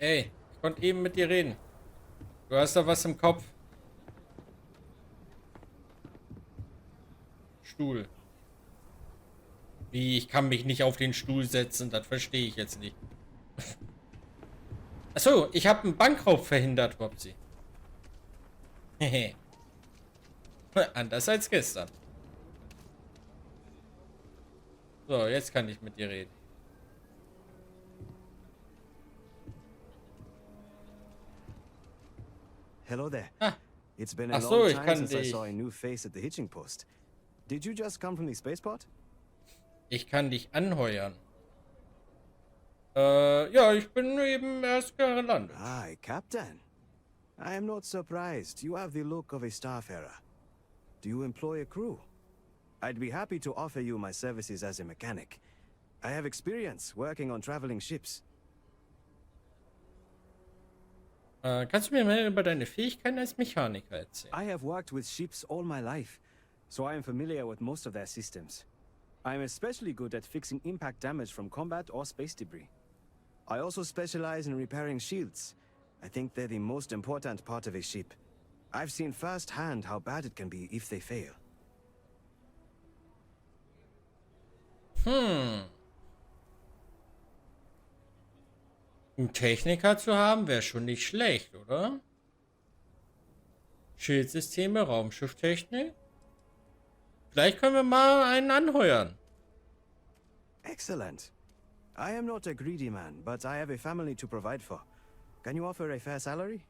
Ey, ich konnte eben mit dir reden. Du hast da was im Kopf. Stuhl. Wie, ich kann mich nicht auf den Stuhl setzen, das verstehe ich jetzt nicht. Achso, ich habe einen Bankraub verhindert, Wopsi. Hehe. Anders als gestern. So, jetzt kann ich mit dir reden. Hello there. Ah, It's been a ach so, long ich time kann since I dich. saw a new face at the hitching post. Did you just come from the spaceport? Ich kann dich anheuern. Ja, ich bin eben erst gelandet. Aye, Captain. I am not surprised. You have the look of a starfarer. Do you employ a crew? I'd be happy to offer you my services as a mechanic. I have experience working on traveling ships. Kannst du mir mehr über deine Fähigkeiten als Mechaniker erzählen? I have worked with ships all my life, so I am familiar with most of their systems. I am especially good at fixing impact damage from combat or space debris. I also specialize in repairing shields. I think they're the most important part of a ship. I've seen firsthand how bad it can be if they fail. Einen Techniker zu haben, wäre schon nicht schlecht, oder? Schildsysteme, Raumschifftechnik. Vielleicht können wir mal einen anheuern. Excellent. I am not a greedy man, but I have a family to provide for. Can you offer a fair salary?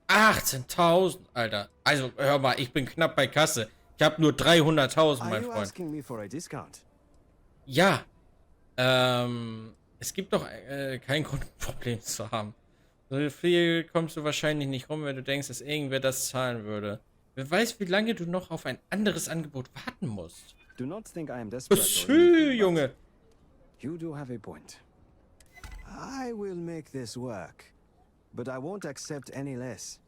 18.000, Alter. Also, hör mal, ich bin knapp bei Kasse. Ich habe nur 300.000, Are mein you Freund. asking me for a discount? Ja. Es gibt doch kein Grund, ein Problem zu haben. So viel kommst du wahrscheinlich nicht rum, wenn du denkst, dass irgendwer das zahlen würde. Wer weiß, wie lange du noch auf ein anderes Angebot warten musst. Do not think I am desperate. Junge. You do have a point. I will make this work, but I won't accept any less.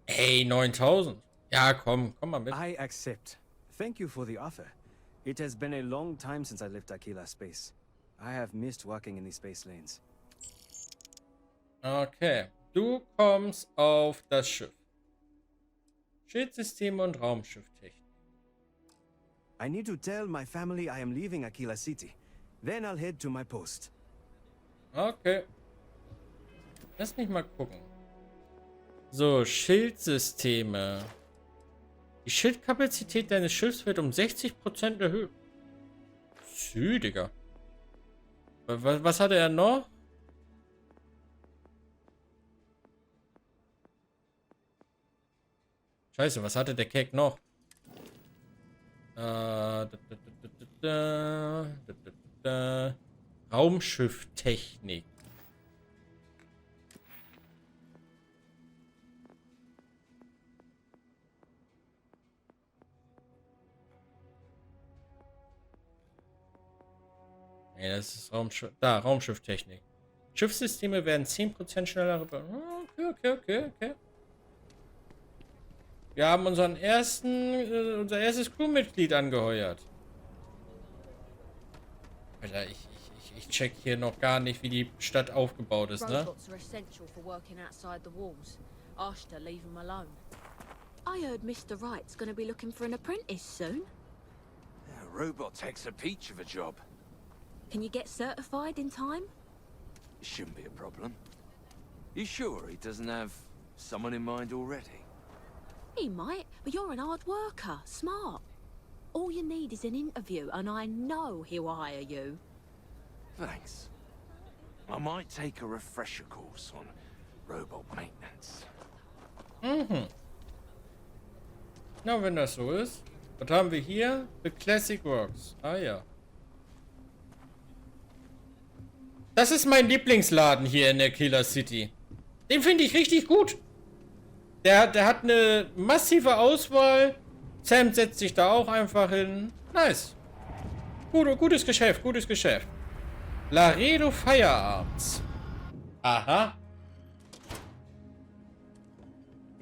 Ey, 9.000. Ja, komm mal mit. I accept. Thank you for the offer. It has been a long time since I left Aquila space. I have missed working in the space lanes. Okay. Du kommst auf das Schiff. Schildsysteme und Raumschifftechnik. I need to tell my family I am leaving Aquila City. Then I'll head to my post. Okay. Lass mich mal gucken. So, Schildsysteme. Die Schildkapazität deines Schiffs wird um 60% erhöht. Digga. Was hatte er noch? Scheiße, was hatte der Keck noch? Raumschifftechnik. Ja, das ist Raumschifftechnik. Schiffssysteme werden 10% schneller. Okay. Wir haben unser erstes Crewmitglied angeheuert. Alter, ich check hier noch gar nicht, wie die Stadt aufgebaut ist, ne? Robots are essential for working outside the walls. Asked to leave them alone. I heard Mr. Wright's gonna be looking for an apprentice soon. A robot takes a peach of a job. Can you get certified in time? It shouldn't be a problem. You sure he doesn't have someone in mind already? He might, but you're an hard worker, smart. All you need is an interview, and I know he'll hire you. Thanks. I might take a refresher course on robot maintenance. Na, wenn das so ist. Was haben wir hier? The Classic Works. Ah ja. Das ist mein Lieblingsladen hier in der Killer City. Den finde ich richtig gut. Der hat eine massive Auswahl. Sam setzt sich da auch einfach hin. Nice. Gutes Geschäft. Laredo Firearms. Aha.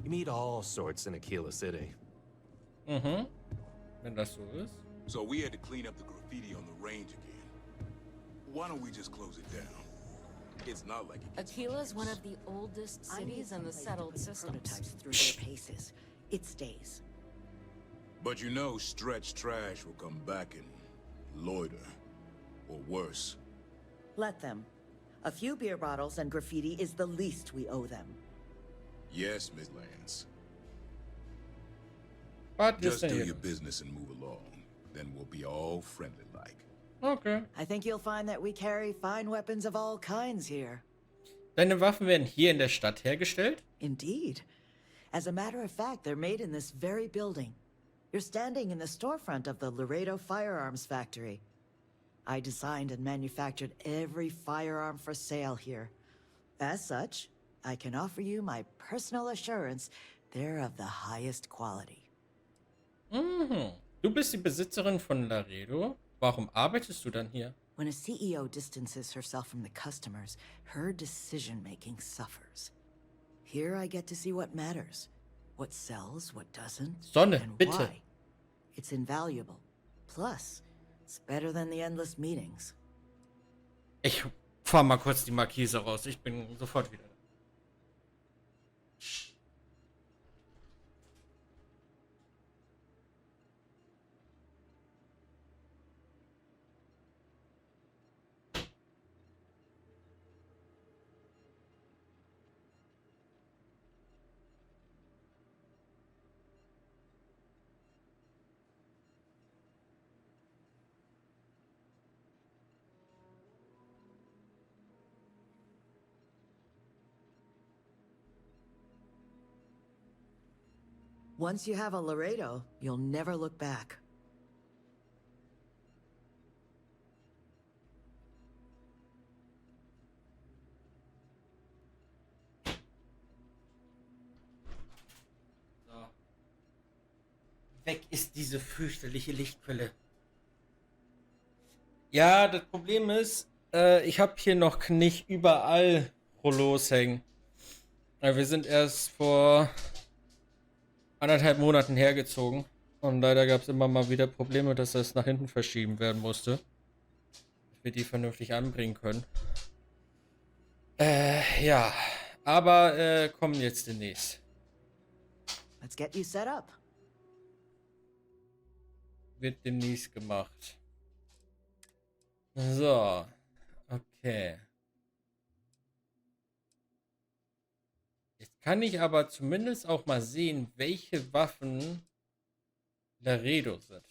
You meet all sorts in Aquila City. Wenn das so ist. So we had to clean up the graffiti on the range again. Why don't we just close it down? It's not like it gets Aquila's one of the oldest cities in the settled systems. Prototypes through their paces. It stays. But you know, stretched trash will come back and loiter. Or worse. Let them. A few beer bottles and graffiti is the least we owe them. Yes, Miss Lance. Was Just ist denn do hier? your business and move along. Then we'll be all friendly-like. Okay. I think you'll find that we carry fine weapons of all kinds here. Deine Waffen werden hier in der Stadt hergestellt? Indeed. As a matter of fact, they're made in this very building. You're standing in the storefront of the Laredo Firearms Factory. I designed and manufactured every firearm for sale here. As such, I can offer you my personal assurance they're of the highest quality. Mhm. Du bist die Besitzerin von Laredo? Warum arbeitest du dann hier? When a CEO distances herself from the customers, her decision-making suffers. Here I get to see what matters, what sells, what doesn't, Sonne, and bitte. why. It's invaluable. Plus, it's better than the endless meetings. Ich fahr mal kurz die Markise raus. Ich bin sofort wieder da. Once you have a Laredo, you'll never look back. So. Weg ist diese fürchterliche Lichtquelle. Ja, das Problem ist, ich habe hier noch nicht überall Rollos hängen. Wir sind erst vor 1,5 Monaten hergezogen. Und leider gab es immer mal wieder Probleme, dass das nach hinten verschieben werden musste. Dass wir die vernünftig anbringen können. Ja. Aber kommen jetzt demnächst. Let's get you set up. Wird demnächst gemacht. So. Okay. Jetzt kann ich aber zumindest auch mal sehen, welche Waffen Laredo sind.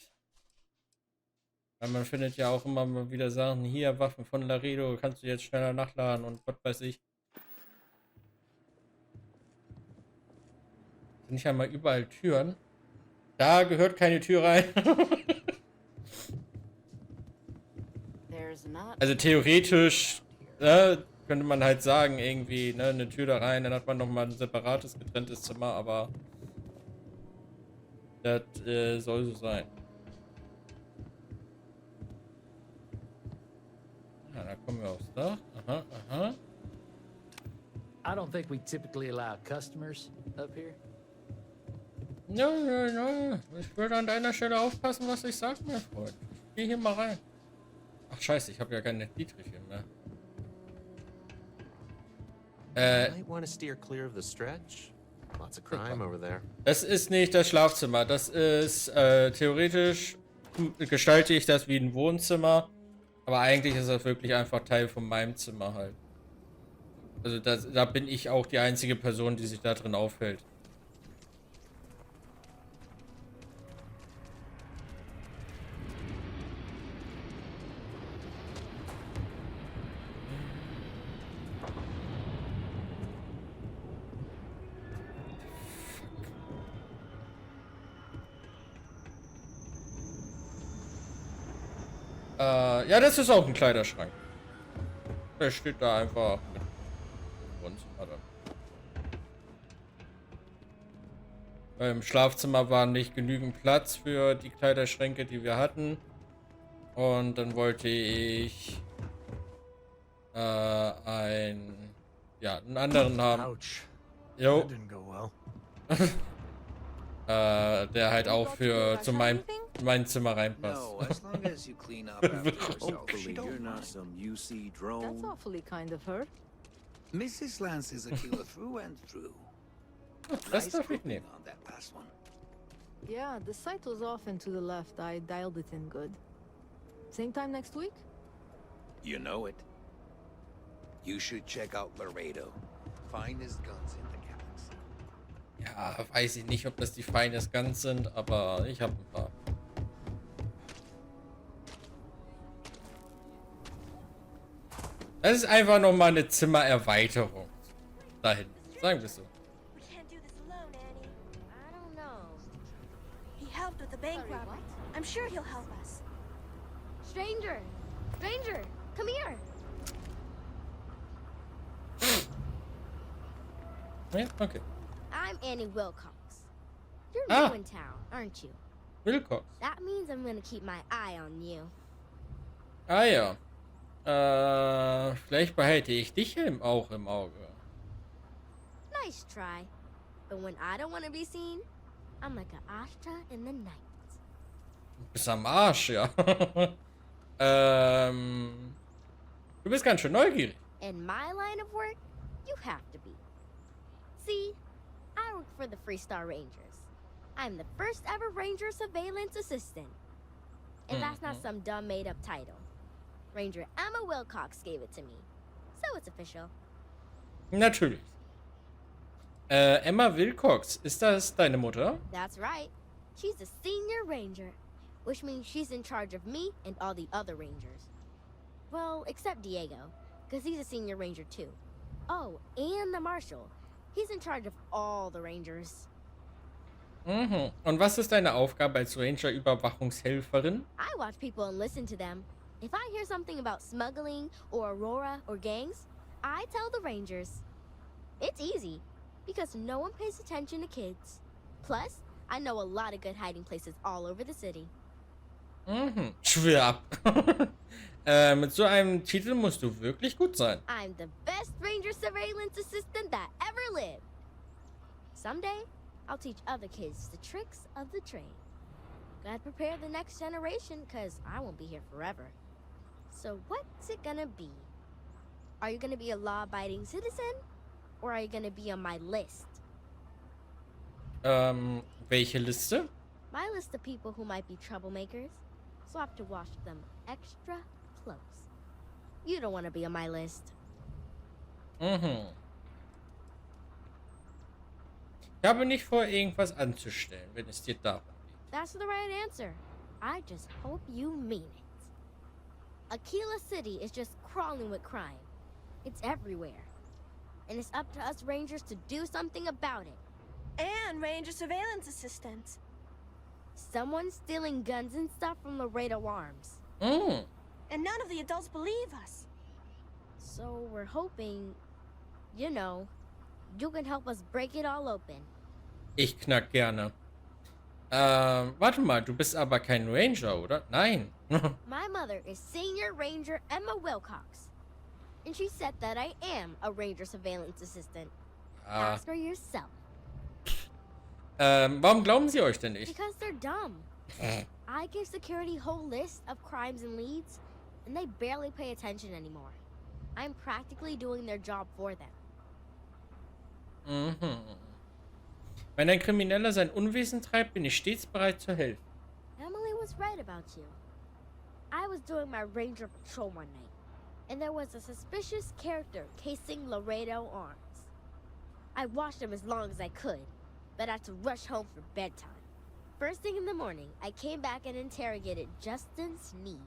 Weil man findet ja auch immer mal wieder Sachen, hier Waffen von Laredo, kannst du jetzt schneller nachladen und was weiß ich. Sind nicht einmal überall Türen. Da gehört keine Tür rein. Also theoretisch könnte man halt sagen, irgendwie, ne, eine Tür da rein, dann hat man nochmal ein separates, getrenntes Zimmer, aber das soll so sein. Ja, da kommen wir aufs Dach. Aha, aha. I don't think we typically allow customers up here. No. Ich würde an deiner Stelle aufpassen, was ich sage, mein Freund. Ich geh hier mal rein. Ach scheiße, ich habe ja keine Dietriche mehr. Might want to steer clear of the stretch. Lots of crime over there. Das ist nicht das Schlafzimmer. Das ist theoretisch gestalte ich das wie ein Wohnzimmer, aber eigentlich ist das wirklich einfach Teil von meinem Zimmer halt. Also da bin ich auch die einzige Person, die sich da drin aufhält. Ja, das ist auch ein Kleiderschrank. Der steht da einfach mit Wohnzimmer dann. Im Schlafzimmer war nicht genügend Platz für die Kleiderschränke, die wir hatten. Und dann wollte ich einen anderen haben. Ouch. Jo. That didn't go well. Der halt auch für zu mein Zimmer reinpasst. No, as long as you clean up after yourself. Hopefully you're not some UC drone. That's awfully kind of her. Mrs. Lance is a killer through and through. Das darf ich nehmen. On that last one. Yeah, the site was off and to the left. I dialed it in good. Same time next week? You know it. You should check out Laredo. Finest guns in the galaxy. Ja, weiß ich nicht, ob das die Finest Guns sind, aber ich habe ein paar. Das ist einfach nochmal eine Zimmererweiterung. Dahin. Sagen wir so. We can't do this alone, Annie. I don't know. He helped with the bank Sorry, robbery. what? I'm sure he'll help us. Stranger! Stranger! Come here! Ja, okay. I'm Annie Wilcox. You're Ah. new in town, aren't you? Wilcox. That means I'm gonna keep my eye on you. Ah ja. Vielleicht behalte ich dich auch im Auge. Nice try. But when I don't want to be seen, I'm like an Astra in the night. Du bist am Arsch, ja. Du bist ganz schön neugierig. In my line of work, you have to be. See, I work for the Freestar Rangers. I'm the first ever Ranger Surveillance Assistant. And that's not some dumb made-up title. Ranger Emma Wilcox gave it to me. So it's official. Natürlich. Emma Wilcox, ist das deine Mutter? That's right. She's a senior ranger, which means she's in charge of me and all the other rangers. Well, except Diego, because he's a senior ranger too. Oh, and the marshal. He's in charge of all the rangers. Mhm. Und was ist deine Aufgabe als Ranger-Überwachungshelferin? I watch people and listen to them. If I hear something about smuggling or Aurora or gangs, I tell the rangers. It's easy, because no one pays attention to kids. Plus, I know a lot of good hiding places all over the city. Mhm. Schwör ab. Mit so einem Titel musst du wirklich gut sein. I'm the best ranger surveillance assistant that ever lived. Someday, I'll teach other kids the tricks of the trade. Gotta prepare the next generation, cause I won't be here forever. So what's it gonna be? Are you gonna be a law-abiding citizen? Or are you gonna be on my list? Welche Liste? My list of people who might be troublemakers, so I have to watch them extra close. You don't want to be on my list. Mhm. Ich habe nicht vor, irgendwas anzustellen, wenn es dir darum geht. That's the right answer. I just hope you mean it. Aquila City is just crawling with crime. It's everywhere. And it's up to us Rangers to do something about it. And Ranger Surveillance Assistants. Someone's stealing guns and stuff from Laredo Arms. Mm. And none of the adults believe us. So we're hoping, you know, you can help us break it all open. Ich knack gerne. Warte mal, du bist aber kein Ranger, oder? Nein. My mother is Senior Ranger Emma Wilcox. And she said that I am a Ranger Surveillance Assistant. Ask her yourself. Warum glauben sie euch denn nicht? Because they're dumb. I give security whole list of crimes and leads, and they barely pay attention anymore. I'm practically doing their job for them. Mhm. Wenn ein Krimineller sein Unwesen treibt, bin ich stets bereit zu helfen. Emily was right about you. I was doing my ranger patrol one night, and there was a suspicious character casing Laredo Arms. I watched him as long as I could, but I had to rush home for bedtime. First thing in the morning, I came back and interrogated Justin Sneed.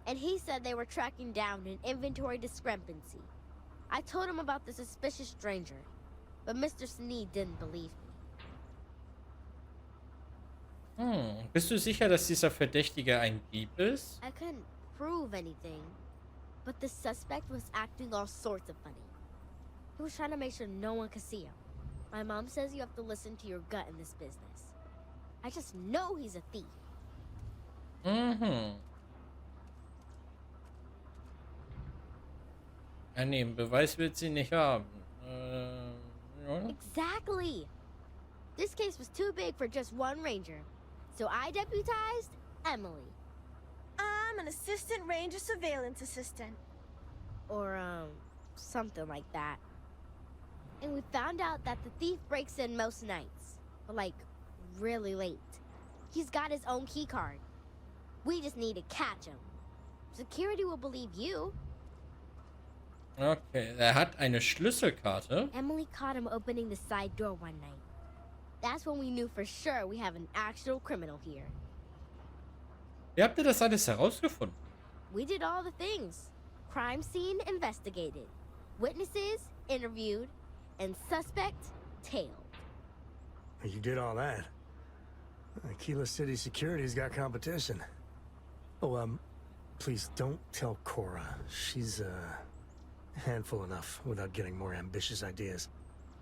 And he said they were tracking down an inventory discrepancy. I told him about the suspicious stranger, but Mr. Sneed didn't believe me. Bist du sicher, dass dieser Verdächtige ein Dieb ist? I couldn't prove anything, but the suspect was acting all sorts of funny. He was trying to make sure no one could see him. My mom says you have to listen to your gut in this business. I just know he's a thief. Mhm. Nee, Beweis wird sie nicht haben. Ja. Exactly. This case was too big for just one ranger, so I deputized Emily. I'm an assistant ranger surveillance assistant. Or, something like that. And we found out that the thief breaks in most nights, but like, really late. He's got his own key card. We just need to catch him. Security will believe you. Okay, hat eine Schlüsselkarte. Emily caught him opening the side door one night. That's when we knew for sure we have an actual criminal here. Wie habt ihr das alles herausgefunden? We did all the things. Crime scene investigated. Witnesses interviewed. And suspect tailed. You did all that. Aquila City Security's got competition. Oh, please don't tell Cora. She's, handful enough without getting more ambitious ideas.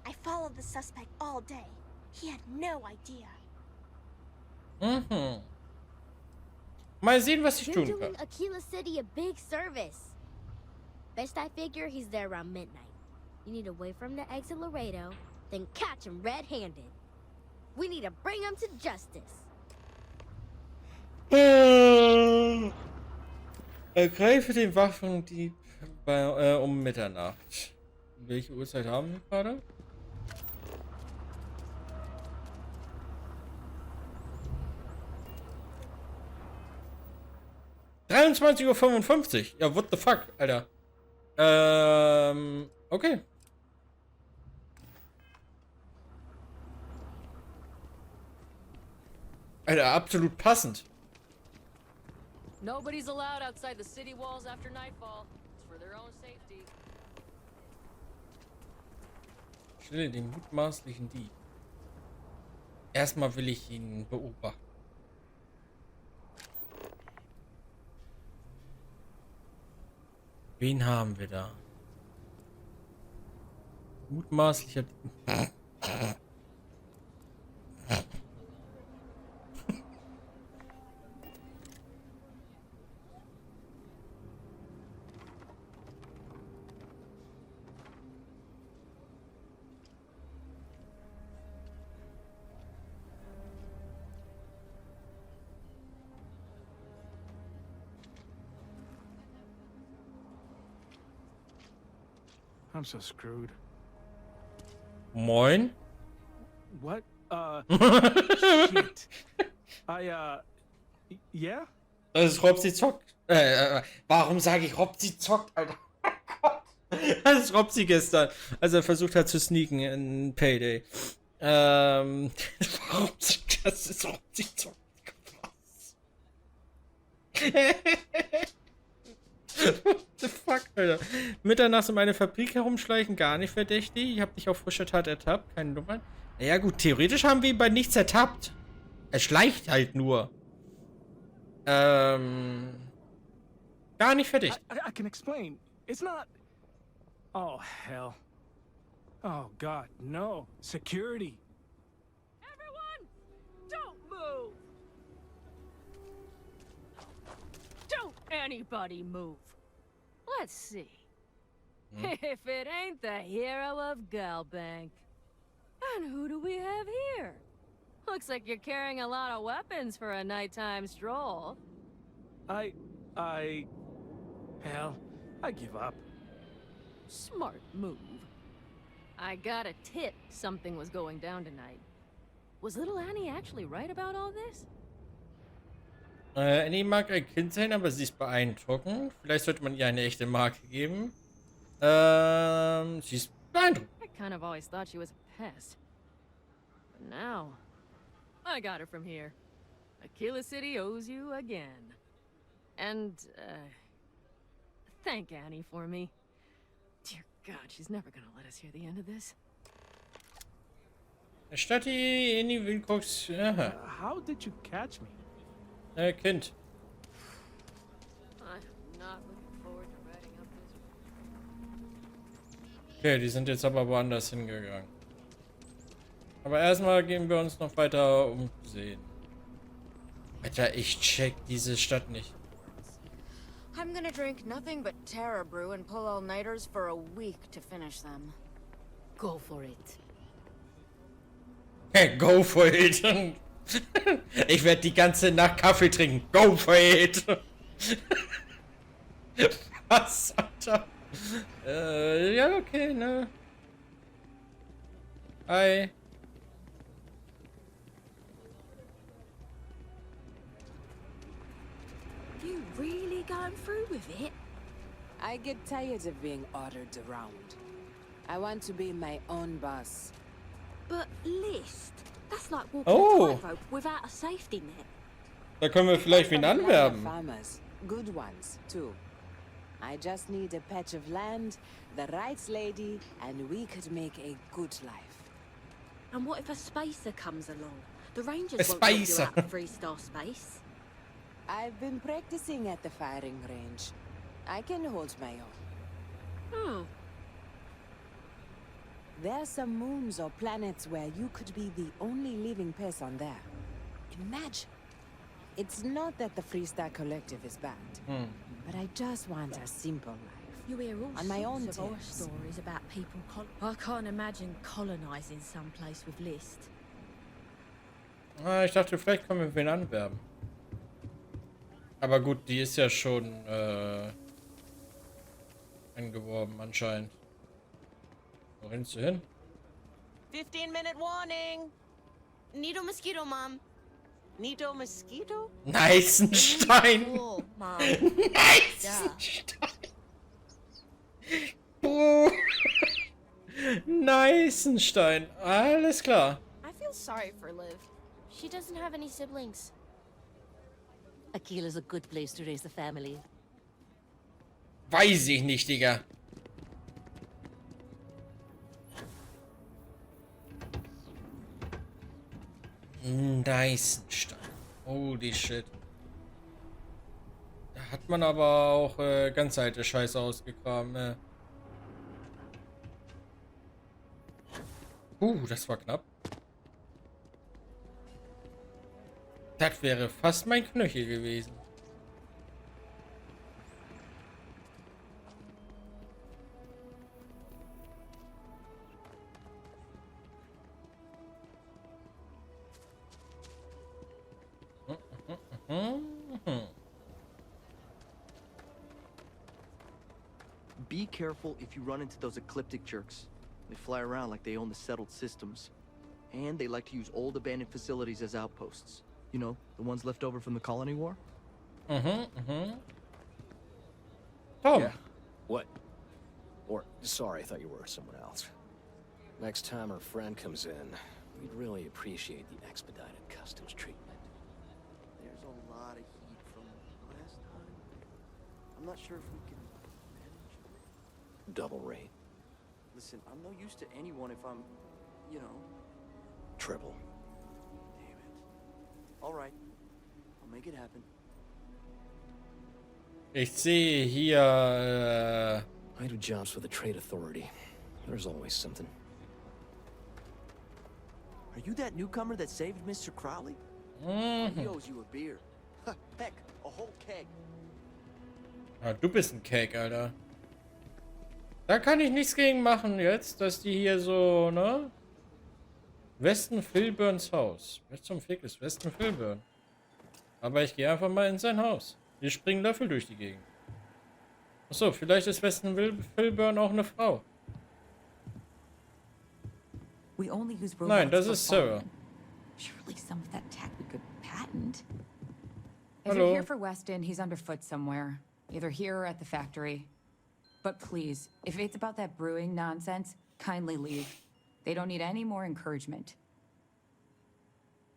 I followed the suspect all day. He had no idea. Mhm. Mal sehen, was ich You're tun kann. doing Aquila City a big service. Best I figure he's there around midnight. You need to wait for him to exit Laredo, then catch him red-handed. We need to bring him to justice. Ergreife den Waffendieb um Mitternacht. Welche Uhrzeit haben wir gerade? (23:55 Uhr). Ja, what the fuck, Alter. Okay. Alter, absolut passend. Nobody's allowed outside the city walls after nightfall. It's for their own safety. Stelle den mutmaßlichen Dieb. Erstmal will ich ihn beobachten. Wen haben wir da? Mutmaßlicher Dieb. I'm so screwed. Moin. What? Shit. Yeah? Das ist Robsi zockt. Warum sage ich Robsi zockt, Alter? Das ist Robsi gestern, als er versucht hat zu sneaken in Payday. Warum sagt das ist Robsi zockt? What the fuck, Alter? Mitternachts um eine Fabrik herumschleichen, gar nicht verdächtig. Ich hab dich auf frischer Tat ertappt, keine Nummer. Ja gut, theoretisch haben wir ihn bei nichts ertappt. Er schleicht halt nur. Gar nicht verdächtig. I can explain. It's not... Oh, hell. Oh, God, no. Security. Everyone, don't move. Don't anybody move. Let's see. If it ain't the hero of Galbank. And who do we have here? Looks like you're carrying a lot of weapons for a nighttime stroll. Hell, I give up. Smart move. I got a tip something was going down tonight. Was little Annie actually right about all this? Annie mag ein Kind sein, aber sie ist beeindruckend. Vielleicht sollte man ihr eine echte Marke geben. Sie ist beeindruckend. I kind of always thought she was a pest. But now, I got her from here. Aquila City owes you again. And, thank Annie for me. Dear God, she's never gonna let us hear the end of this. Statt die Annie Wilcox. Aha. How did you catch me? Kind. I'm not looking forward to writing up this. Okay, die sind jetzt aber woanders hingegangen. Aber erstmal gehen wir uns noch weiter umsehen. Alter, ich check diese Stadt nicht. I'm gonna drink nothing but Terra Brew and pull all-nighters for a week to finish them. Go for it. Hey, go for it. Ich werde die ganze Nacht Kaffee trinken. Go for it. Was, Alter? Ja, okay, ne. Hi. You really going through with it? I get tired of being ordered around. I want to be my own boss. But list, that's like walking Oh. a tightrope without a safety net. Da können wir vielleicht wen anwerben. Farmers, good ones too. I just need a patch of land, the right lady, and we could make a good life. And what if a spacer comes along? The Rangers A won't let you spacer. out of 3-star space. I've been practicing at the firing range. I can hold my own. Oh. There are some moons or planets where you could be the only living person there. Imagine. It's not that the Freestar Collective is bad, but I just want a simple life. You hear all On my own sorts of horror terms. stories about people. I can't imagine colonizing someplace with list. Ah, ich dachte, vielleicht können wir wen anwerben. Aber gut, die ist ja schon angeworben anscheinend. Wo rennst du hin? 15-minute warning. Need a mosquito, Mom. Nito mosquito? Neißenstein! Cool, Mom. Neißenstein! Oh. Neißenstein. Alles klar. I feel sorry for Liv. She doesn't have any siblings. Akila's a good place to raise a family. Weiß ich nicht, Digga. Neißenstein. Holy shit. Da hat man aber auch ganz alte Scheiße ausgegraben, ne? Das war knapp. Das wäre fast mein Knöchel gewesen. Be careful if you run into those ecliptic jerks. They fly around like they own the settled systems. And they like to use old abandoned facilities as outposts. You know, the ones left over from the colony war? Oh. Yeah. What? Or, sorry, I thought you were someone else. Next time our friend comes in, we'd really appreciate the expedited customs treatment. There's a lot of heat from last time. I'm not sure if we can manage. Double rate. Listen, I'm no use to anyone if I'm, you know... Triple. Damn it. All right. I'll make it happen. Ich sehe hier... I do jobs for the Trade Authority. There's always something. Are you that newcomer that saved Mr. Crowley? He owes you a beer. Heck, a whole keg. Ah, du bist ein Cake, Alter. Da kann ich nichts gegen machen jetzt, dass die hier so, ne? Westen Filburns Haus. Was zum Fick ist Westen Filburn? Aber ich gehe einfach mal in sein Haus. Wir springen Löffel durch die Gegend. Achso, vielleicht ist Westen Filburn auch eine Frau. Nein, das ist Sarah. Surely some of that tech we could patent. If Hello. you're here for Weston, he's underfoot somewhere. Either here or at the factory. But please, if it's about that brewing nonsense, kindly leave. They don't need any more encouragement.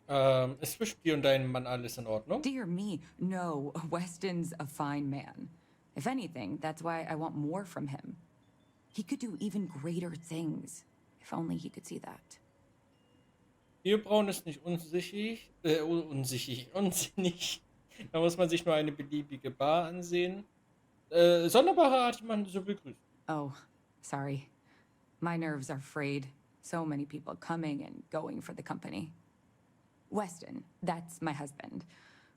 Ist zwischen dir und deinem Mann alles in Ordnung? Dear me, no. Weston's a fine man. If anything, that's why I want more from him. He could do even greater things. If only he could see that. Bierbrauen ist nicht unsinnig. Da muss man sich nur eine beliebige Bar ansehen. Sonderbare Art, jemanden zu begrüßen. Oh, sorry. My nerves are frayed. So many people coming and going for the company. Weston, that's my husband.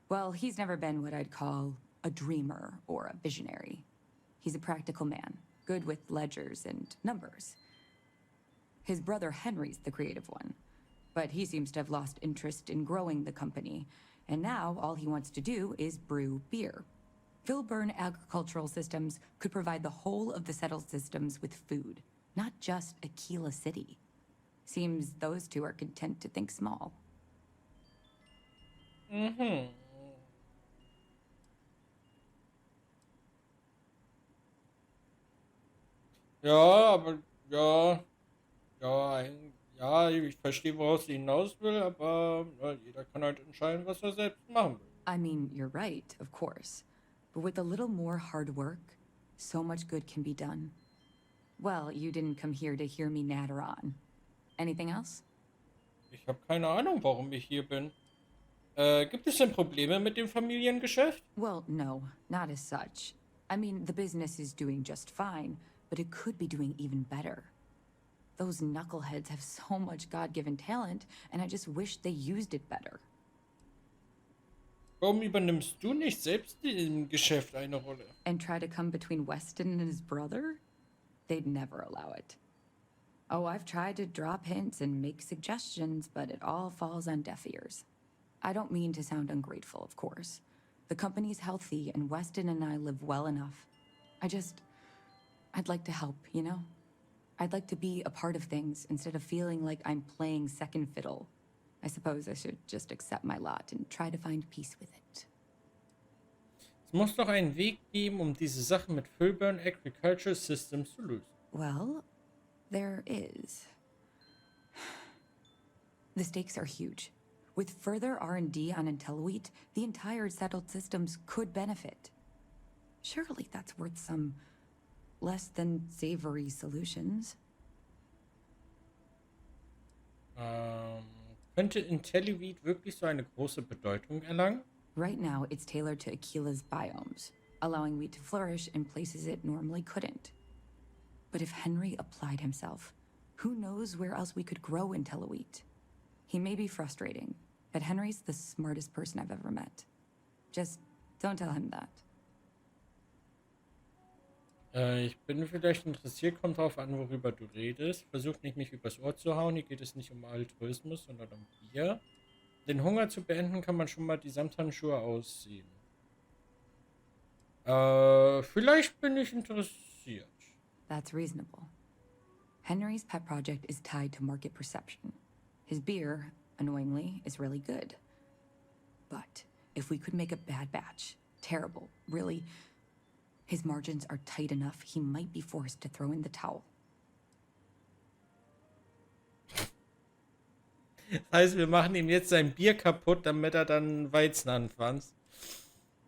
Well, he's never been what I'd call a dreamer or a visionary. He's a practical man, good with ledgers and numbers. His brother Henry's the creative one. But he seems to have lost interest in growing the company, and now all he wants to do is brew beer. Filburn agricultural systems could provide the whole of the settled systems with food, not just Aquila City. Seems those two are content to think small. Mhm. Ja, aber ja, ich verstehe, woraus sie hinaus will, aber ja, jeder kann halt entscheiden, was er selbst machen will. I mean, you're right, of course. But with a little more hard work, so much good can be done. Well, you didn't come here to hear me natter on. Anything else? Ich habe keine Ahnung, warum ich hier bin. Gibt es denn Probleme mit dem Familiengeschäft? Well, no, not as such. I mean, the business is doing just fine, but it could be doing even better. Those knuckleheads have so much God-given talent, and I just wish they used it better. Warum übernimmst du nicht selbst im Geschäft eine Rolle? And try to come between Weston and his brother? They'd never allow it. Oh, I've tried to drop hints and make suggestions, but it all falls on deaf ears. I don't mean to sound ungrateful, of course. The company's healthy, and Weston and I live well enough. I'd like to help, you know? I'd like to be a part of things instead of feeling like I'm playing second fiddle. I suppose I should just accept my lot and try to find peace with it. Es muss doch einen Weg geben, diese Sachen mit Filburn Agricultural Systems zu lösen. Well, there is. The stakes are huge. With further R&D on IntelliWheat, the entire settled systems could benefit. Surely that's worth some less than savory solutions. Könnte IntelliWheat wirklich so eine große Bedeutung erlangen? Right now, it's tailored to Aquila's biomes, allowing wheat to flourish in places it normally couldn't. But if Henry applied himself, who knows where else we could grow IntelliWheat? He may be frustrating, but Henry's the smartest person I've ever met. Just don't tell him that. Ich bin vielleicht interessiert, kommt drauf an, worüber du redest. Versuch nicht, mich übers Ohr zu hauen. Hier geht es nicht um Altruismus, sondern um Bier. Den Hunger zu beenden, kann man schon mal die Samthandschuhe ausziehen. Vielleicht bin ich interessiert. That's reasonable. Henry's pet project is tied to market perception. His beer, annoyingly, is really good. But if we could make a bad batch, terrible, really, his margins are tight enough, he might be forced to throw in the towel. Das heißt, wir machen ihm jetzt sein Bier kaputt, damit er dann Weizen anpflanzt.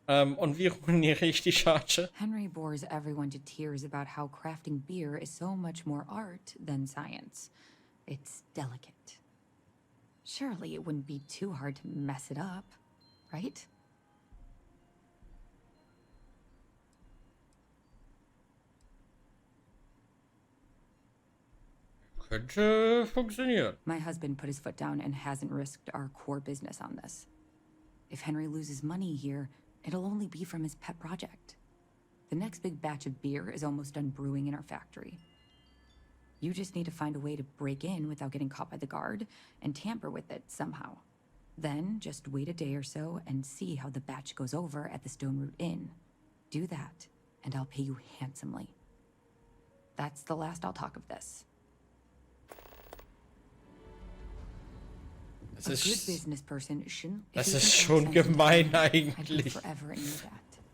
Und wie ruiniere ich die Charge? Henry bores everyone to tears about how crafting beer is so much more art than science. It's delicate. Surely it wouldn't be too hard to mess it up, right? Könnte funktionieren. My husband put his foot down and hasn't risked our core business on this. If Henry loses money here, it'll only be from his pet project. The next big batch of beer is almost done brewing in our factory. You just need to find a way to break in without getting caught by the guard and tamper with it somehow. Then just wait a day or so and see how the batch goes over at the Stone Root Inn. Do that, and I'll pay you handsomely. That's the last I'll talk of this. Das ist schon gemein eigentlich.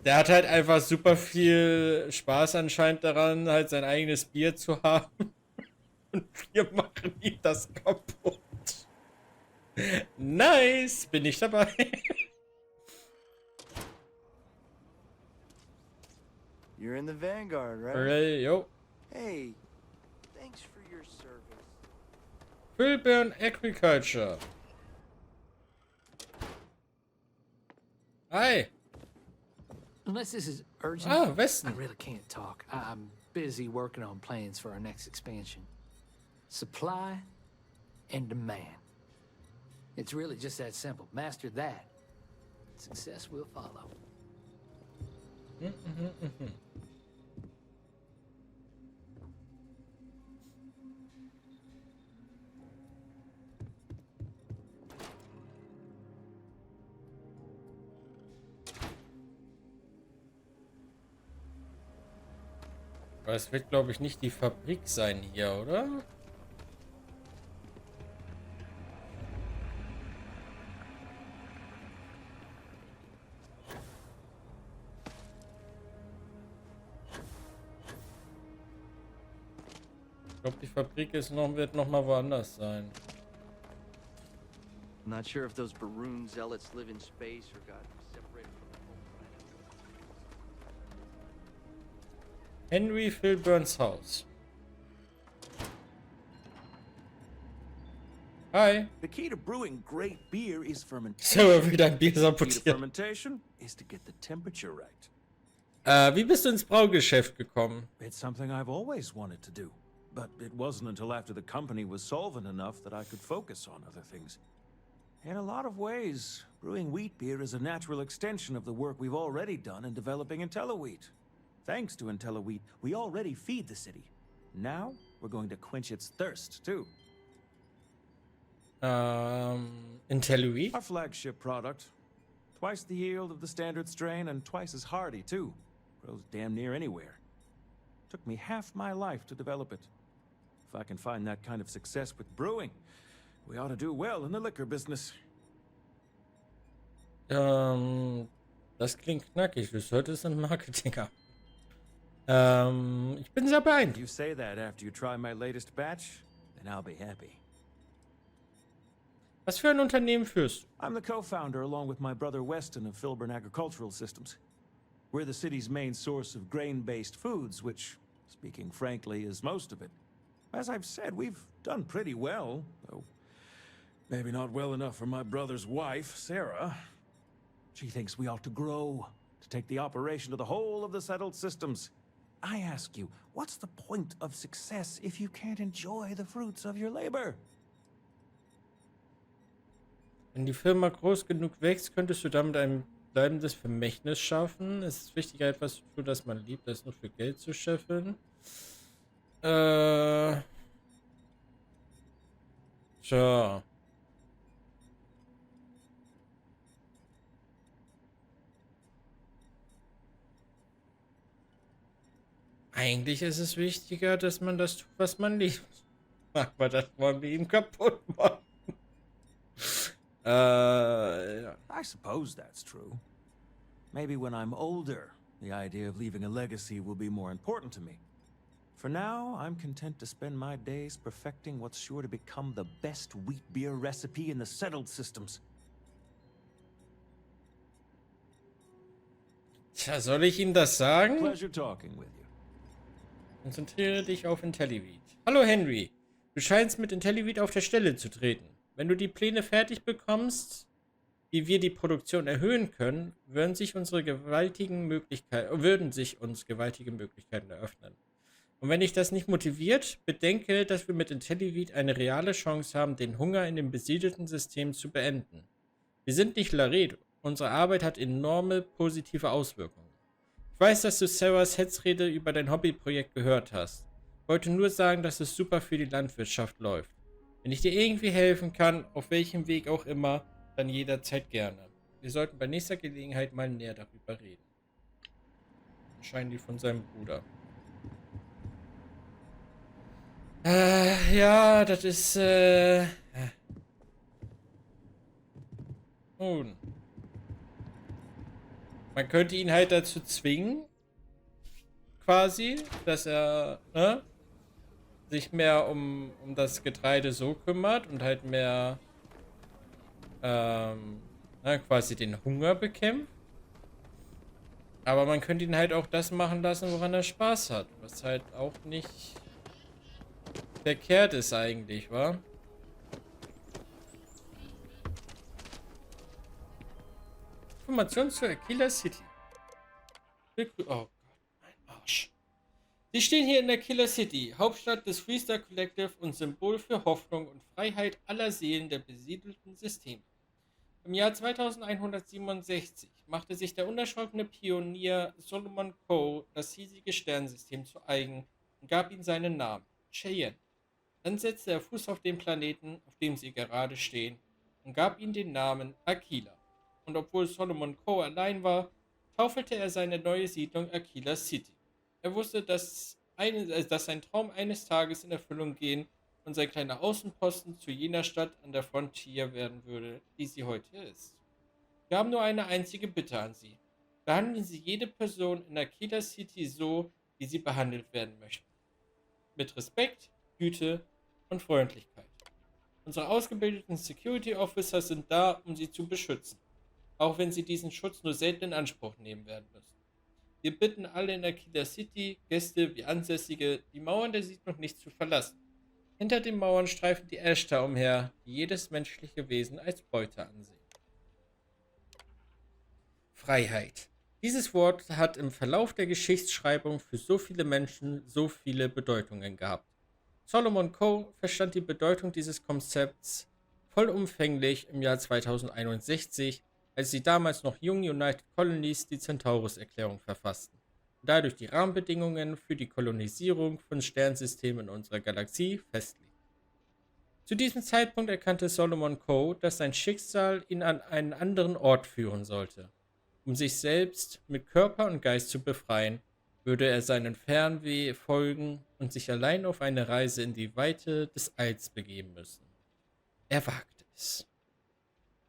Der hat halt einfach super viel Spaß anscheinend daran, halt sein eigenes Bier zu haben. Und wir machen ihm das kaputt. Nice, bin ich dabei. You're in the Vanguard, right? Hey, yo. Hey, thanks for your service. Filburn Agriculture. Hi. Unless this is urgent, Ah, Westen. I really can't talk. I'm busy working on plans for our next expansion. Supply and demand. It's really just that simple. Master that, success will follow. Aber es wird, glaube ich, nicht die Fabrik sein hier, oder? Ich glaube, die Fabrik wird noch mal woanders sein. Not sure if those Baroon zealots live in space or got separated from the whole planet. Henry Filburns Haus. Hi. The key to brewing great beer is fermentation. So, wieder ein Bier The key to sabotiert. fermentation is to get the temperature right. Wie bist du ins Braugeschäft gekommen? It's something I've always wanted to do. But it wasn't until after the company was solvent enough that I could focus on other things. In a lot of ways, brewing wheat beer is a natural extension of the work we've already done in developing IntelliWheat. Thanks to IntelliWheat, we already feed the city. Now, we're going to quench its thirst, too. IntelliWheat? Our flagship product. Twice the yield of the standard strain and twice as hardy, too. Grows damn near anywhere. Took me half my life to develop it. If I can find that kind of success with brewing, we ought to do well in the liquor business. Das klingt knackig. Du solltest ein Marketinger. Ich bin sehr beeindruckt. You say that after you try my latest batch, then I'll be happy. Was für ein Unternehmen führst du? I'm the co-founder along with my brother Weston of Filburn Agricultural Systems. We're the city's main source of grain-based foods, which, speaking frankly, is most of it. As I've said, we've done pretty well, though maybe not well enough for my brother's wife, Sarah. She thinks we ought to grow, to take the operation to the whole of the settled systems. I ask you, what's the point of success if you can't enjoy the fruits of your labor? Wenn die Firma groß genug wächst, könntest du damit ein bleibendes Vermächtnis schaffen. Es ist wichtiger, etwas zu tun, das man liebt, als nur für Geld zu scheffeln. Tja. Eigentlich ist es wichtiger, dass man das tut, was man liebt. Aber das wollen wir ihm kaputt machen. Ja. I suppose that's true. Maybe when I'm older, the idea of leaving a legacy will be more important to me. For now, I'm content to spend my days perfecting what's sure to become the best wheat beer recipe in the settled systems. Tja, soll ich ihm das sagen? Pleasure talking with you. Konzentriere dich auf IntelliWheat. Hallo Henry, du scheinst mit IntelliWheat auf der Stelle zu treten. Wenn du die Pläne fertig bekommst, wie wir die Produktion erhöhen können, würden sich uns gewaltige Möglichkeiten eröffnen. Und wenn dich das nicht motiviert, bedenke, dass wir mit IntelliWheat eine reale Chance haben, den Hunger in dem besiedelten System zu beenden. Wir sind nicht Laredo. Unsere Arbeit hat enorme positive Auswirkungen. Ich weiß, dass du Sarahs Hetzrede über dein Hobbyprojekt gehört hast. Ich wollte nur sagen, dass es super für die Landwirtschaft läuft. Wenn ich dir irgendwie helfen kann, auf welchem Weg auch immer, dann jederzeit gerne. Wir sollten bei nächster Gelegenheit mal näher darüber reden. Wahrscheinlich von seinem Bruder. Ja, das ist, Nun. Man könnte ihn halt dazu zwingen, quasi, dass er, ne, sich mehr um das Getreide so kümmert und halt mehr, quasi den Hunger bekämpft. Aber man könnte ihn halt auch das machen lassen, woran er Spaß hat. Was halt auch nicht verkehrt ist eigentlich, wa? Informationen zur Aquila City. Oh Gott, mein Arsch. Sie stehen hier in der Killer City, Hauptstadt des Freestyle Collective und Symbol für Hoffnung und Freiheit aller Seelen der besiedelten Systeme. Im Jahr 2167 machte sich der unerschrockene Pionier Solomon Coe das hiesige Sternensystem zu eigen und gab ihm seinen Namen, Cheyenne. Dann setzte er Fuß auf den Planeten, auf dem sie gerade stehen, und gab ihm den Namen Aquila. Und obwohl Solomon Coe allein war, taufelte er seine neue Siedlung Aquila City. Er wusste, dass dass sein Traum eines Tages in Erfüllung gehen und sein kleiner Außenposten zu jener Stadt an der Frontier werden würde, die sie heute ist. Wir haben nur eine einzige Bitte an Sie. Behandeln Sie jede Person in Aquila City so, wie sie behandelt werden möchte. Mit Respekt, Güte und Freundlichkeit. Unsere ausgebildeten Security Officer sind da, um Sie zu beschützen, auch wenn Sie diesen Schutz nur selten in Anspruch nehmen werden müssen. Wir bitten alle in Aquila City, Gäste wie Ansässige, die Mauern der Siedlung nicht zu verlassen. Hinter den Mauern streifen die Äste umher, die jedes menschliche Wesen als Beute ansehen. Freiheit. Dieses Wort hat im Verlauf der Geschichtsschreibung für so viele Menschen so viele Bedeutungen gehabt. Solomon Coe verstand die Bedeutung dieses Konzepts vollumfänglich im Jahr 2061, als die damals noch jungen United Colonies die Centaurus-Erklärung verfassten und dadurch die Rahmenbedingungen für die Kolonisierung von Sternsystemen in unserer Galaxie festlegen. Zu diesem Zeitpunkt erkannte Solomon Coe, dass sein Schicksal ihn an einen anderen Ort führen sollte. Um sich selbst mit Körper und Geist zu befreien, würde er seinen Fernweh folgen und sich allein auf eine Reise in die Weite des Alls begeben müssen. Er wagte es.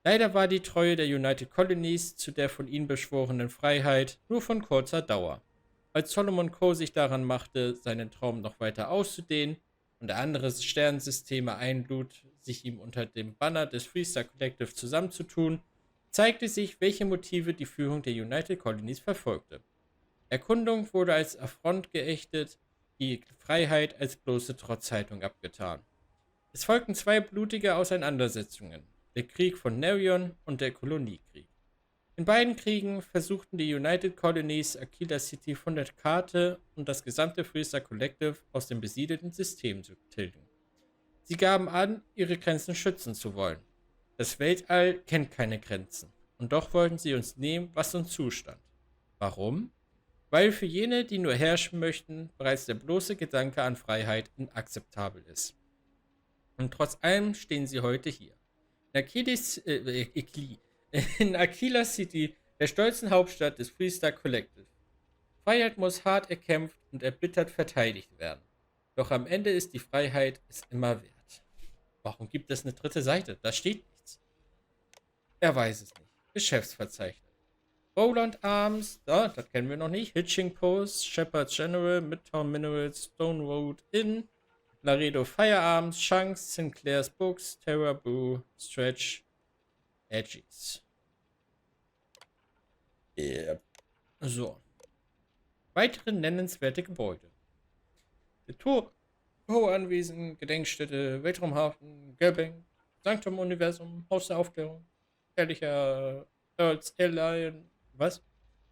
Leider war die Treue der United Colonies zu der von ihnen beschworenen Freiheit nur von kurzer Dauer. Als Solomon Coe sich daran machte, seinen Traum noch weiter auszudehnen und andere Sternensysteme einlud, sich ihm unter dem Banner des Freestar Collective zusammenzutun, zeigte sich, welche Motive die Führung der United Colonies verfolgte. Erkundung wurde als Affront geächtet, die Freiheit als bloße Trotzhaltung abgetan. Es folgten 2 blutige Auseinandersetzungen, der Krieg von Nerion und der Koloniekrieg. In beiden Kriegen versuchten die United Colonies Aquila City von der Karte und das gesamte Freestar Collective aus dem besiedelten System zu tilgen. Sie gaben an, ihre Grenzen schützen zu wollen. Das Weltall kennt keine Grenzen, und doch wollten sie uns nehmen, was uns zustand. Warum? Weil für jene, die nur herrschen möchten, bereits der bloße Gedanke an Freiheit inakzeptabel ist. Und trotz allem stehen sie heute hier. In Aquila City, der stolzen Hauptstadt des Freestar Collective. Freiheit muss hart erkämpft und erbittert verteidigt werden. Doch am Ende ist die Freiheit es immer wert. Warum gibt es eine dritte Seite? Da steht nichts. Er weiß es nicht. Geschäftsverzeichnis. Roland Arms, das kennen wir noch nicht. Hitching Post, Shepard General, Midtown Minerals, Stone Road Inn, Laredo Firearms, Shanks, Sinclair's Books, Terra Boo, Stretch, Edgies. Yep. So. Weitere nennenswerte Gebäude. Der Anwesen, Gedenkstätte, Weltraumhafen, Gelbank, Sanctum Universum, Haus der Aufklärung, herrlicher Earls Alien, was?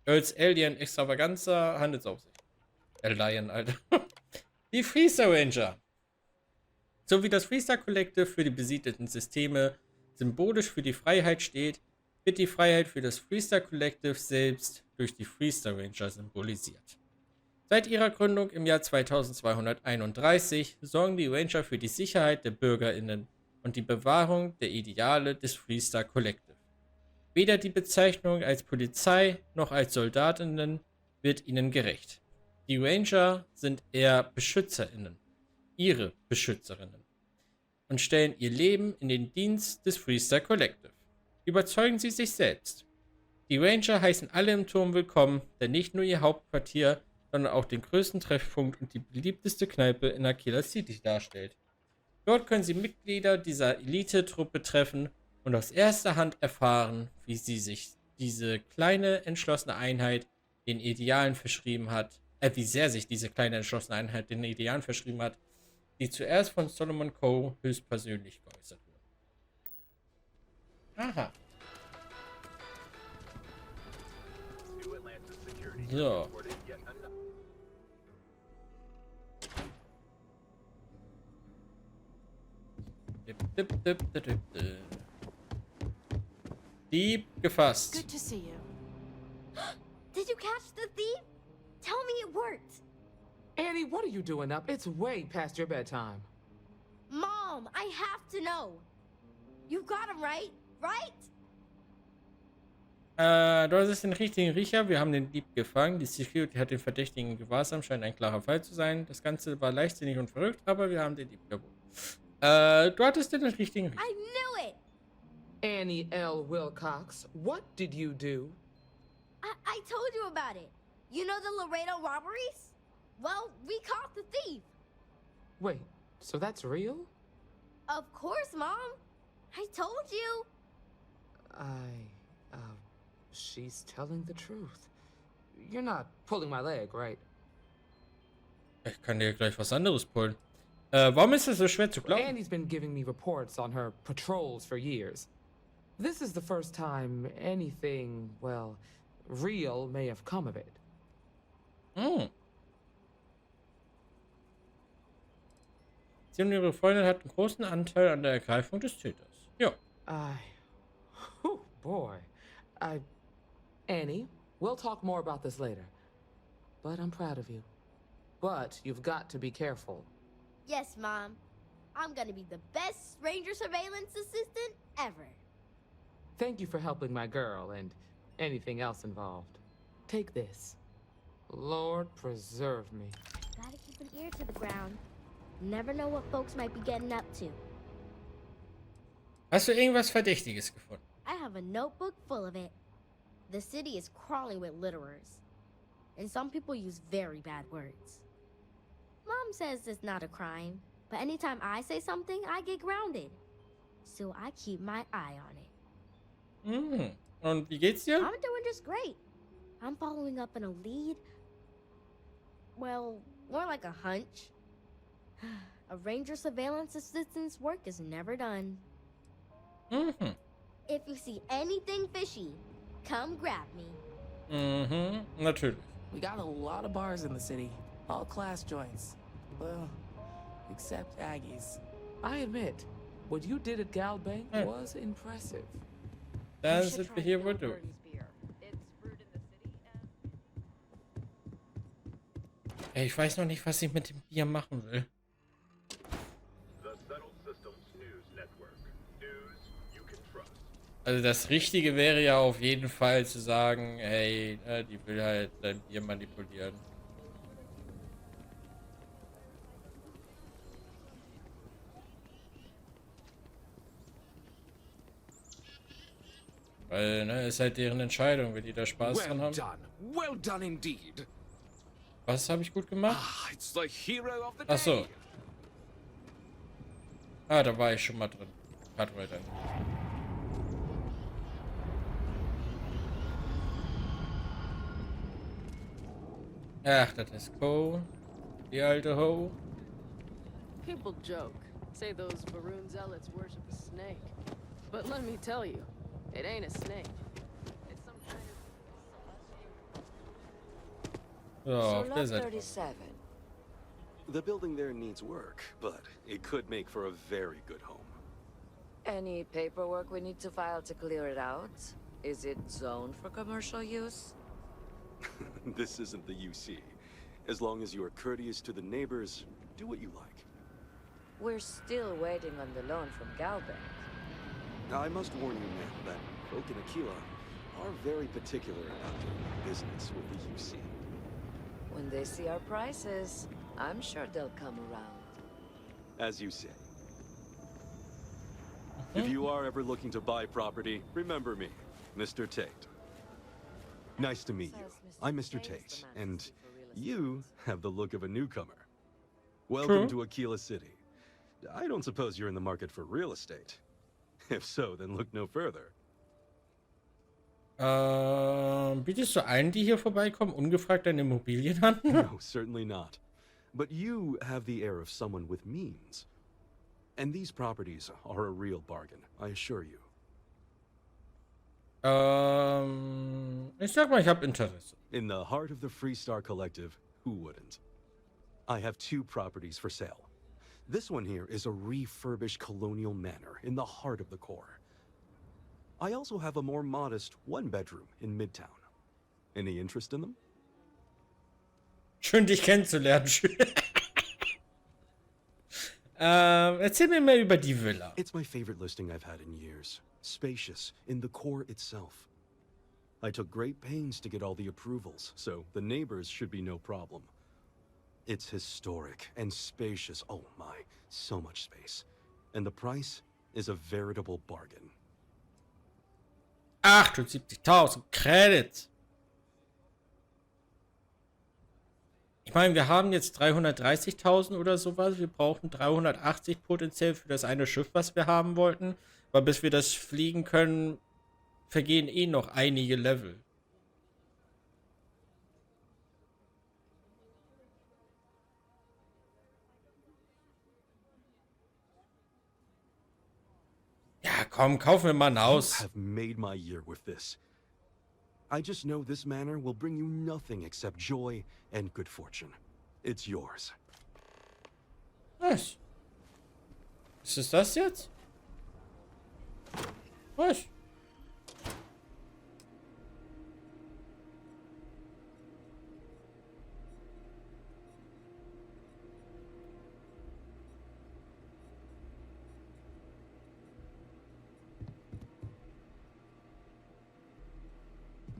Earls Alien Extravaganza, Handelsaufsicht. Alien, Alter. Die Freestar Ranger. So wie das Freestar Collective für die besiedelten Systeme symbolisch für die Freiheit steht, wird die Freiheit für das Freestar Collective selbst durch die Freestar Ranger symbolisiert. Seit ihrer Gründung im Jahr 2231 sorgen die Ranger für die Sicherheit der BürgerInnen und die Bewahrung der Ideale des Freestar Collective. Weder die Bezeichnung als Polizei noch als SoldatInnen wird ihnen gerecht. Die Ranger sind eher BeschützerInnen, ihre Beschützerinnen, und stellen ihr Leben in den Dienst des Freestar Collective. Überzeugen sie sich selbst. Die Ranger heißen alle im Turm willkommen, der nicht nur ihr Hauptquartier, sondern auch den größten Treffpunkt und die beliebteste Kneipe in Aquila City darstellt. Dort können sie Mitglieder dieser Elite-Truppe treffen und aus erster Hand erfahren, wie sich diese kleine, entschlossene Einheit den Idealen verschrieben hat, wie sehr sich diese kleine, entschlossene Einheit den Idealen verschrieben hat, die zuerst von Solomon Coe höchstpersönlich geäußert wurden. Aha. So. Dieb gefasst. Good to see you. Did you catch the thief? Tell me it worked. Annie, what are you doing up? It's way past your bedtime. Mom, I have to know. You got him right? Right? Dort ist den richtigen Riecher. Wir haben den Dieb gefangen. Die Security hat den Verdächtigen in Gewahrsam. Scheint ein klarer Fall zu sein. Das Ganze war leichtsinnig und verrückt, aber wir haben den Dieb geholt. Dort ist den richtigen Riecher. I knew it! Annie L. Wilcox, what did you do? I told you about it. You know the Laredo robberies? Well, we caught the thief. Wait, so that's real? Of course, Mom. I told you. She's telling the truth. You're not pulling my leg, right? Ich kann dir gleich was anderes pullen. Warum ist es so schwer zu glauben? Annie's been giving me reports on her patrols for years. This is the first time anything, well, real may have come of it. Sie und ihre Freundin hatten großen Anteil an der Ergreifung des Täters. Ja. Oh boy. Annie, we'll talk more about this later. But I'm proud of you. But you've got to be careful. Yes, Mom. I'm gonna be the best stranger surveillance assistant ever. Thank you for helping my girl and anything else involved. Take this. Lord preserve me. Gotta keep an ear to the ground. Never know what folks might be getting up to. Hast du irgendwas Verdächtiges gefunden? I have a notebook full of it. The city is crawling with litterers. And some people use very bad words. Mom says it's not a crime, but anytime I say something, I get grounded. So I keep my eye on it. Und wie geht's dir? I'm doing just great. I'm following up on a lead. Well, more like a hunch. A ranger surveillance assistant's work is never done. If you see anything fishy, come grab me. Natürlich. We got a lot of bars in the city. All class joints. Well, except Aggie's. I admit, what you did at Gal Bank was impressive. Dann sind wir hier wohl durch. Ey, ich weiß noch nicht, was ich mit dem Bier machen will. Also das Richtige wäre ja auf jeden Fall zu sagen, hey, die will halt dein Bier manipulieren. Weil, ne, ist halt deren Entscheidung, wenn die da Spaß dran haben. Well done indeed. Was habe ich gut gemacht? It's the hero of the day. Ach so. Ah, da war ich schon mal drin. Hat weiter. Ach, das ist Co. Die alte Ho. People joke, say those Varun zealots worship a snake. But let me tell you, it ain't a snake. It's some kind of... So lot 37. The building there needs work, but it could make for a very good home. Any paperwork we need to file to clear it out? Is it zoned for commercial use? This isn't the UC. As long as you are courteous to the neighbors, do what you like. We're still waiting on the loan from Galbank. I must warn you, ma'am, that folk in Aquila are very particular about doing business with the UC. When they see our prices, I'm sure they'll come around. As you say. If you are ever looking to buy property, remember me, Mr. Tate. Nice to meet you. I'm Mr. Tate, and you have the look of a newcomer. Welcome to Aquila City. I don't suppose you're in the market for real estate. If so, then look no further. Bietest du allen, die hier vorbeikommen, ungefragt deine Immobilien an? No, certainly not. But you have the air of someone with means. And these properties are a real bargain, I assure you. Ich sag mal, ich habe Interesse. In the heart of the Freestar Collective, who wouldn't? I have 2 properties for sale. This one here is a refurbished colonial manor in the heart of the core. I also have a more modest 1-bedroom in Midtown. Any interest in them? Schön, dich kennenzulernen. Erzähl mir mal über die Villa. It's my favorite listing I've had in years. Spacious in the core itself. I took great pains to get all the approvals, so the neighbors should be no problem. It's historic and spacious. Oh my, so much space. And the price is a veritable bargain. 78.000 Credits. Ich meine, wir haben jetzt 330.000 oder sowas. Wir brauchen 380 potenziell für das eine Schiff, was wir haben wollten. Aber bis wir das fliegen können, vergehen eh noch einige Level. Ja, komm, kaufen wir mal ein Haus. You have made my year with this. I just know this manor will bring you nothing except joy and good fortune. It's yours. Was? Ist das jetzt? Was?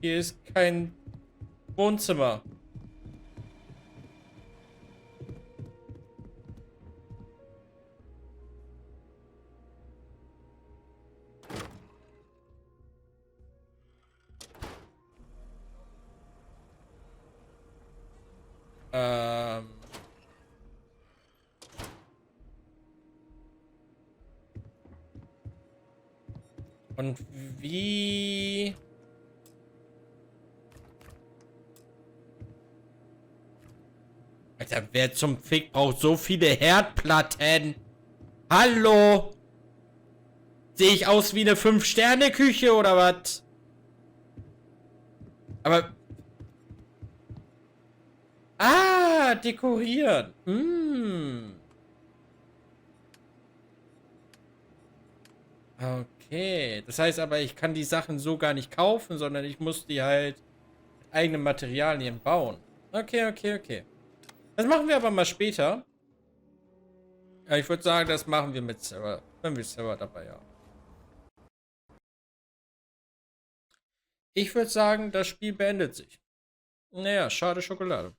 Hier ist kein Wohnzimmer. Und wie... Alter, wer zum Fick braucht so viele Herdplatten? Hallo? Sehe ich aus wie eine 5-Sterne-Küche oder was? Aber... Ah, dekorieren. Okay, das heißt aber, ich kann die Sachen so gar nicht kaufen, sondern ich muss die halt mit eigenen Materialien bauen. Okay. Das machen wir aber mal später. Ja, ich würde sagen, das machen wir mit Sarah, wenn wir Sarah dabei haben. Ich würde sagen, das Spiel beendet sich. Naja, schade Schokolade.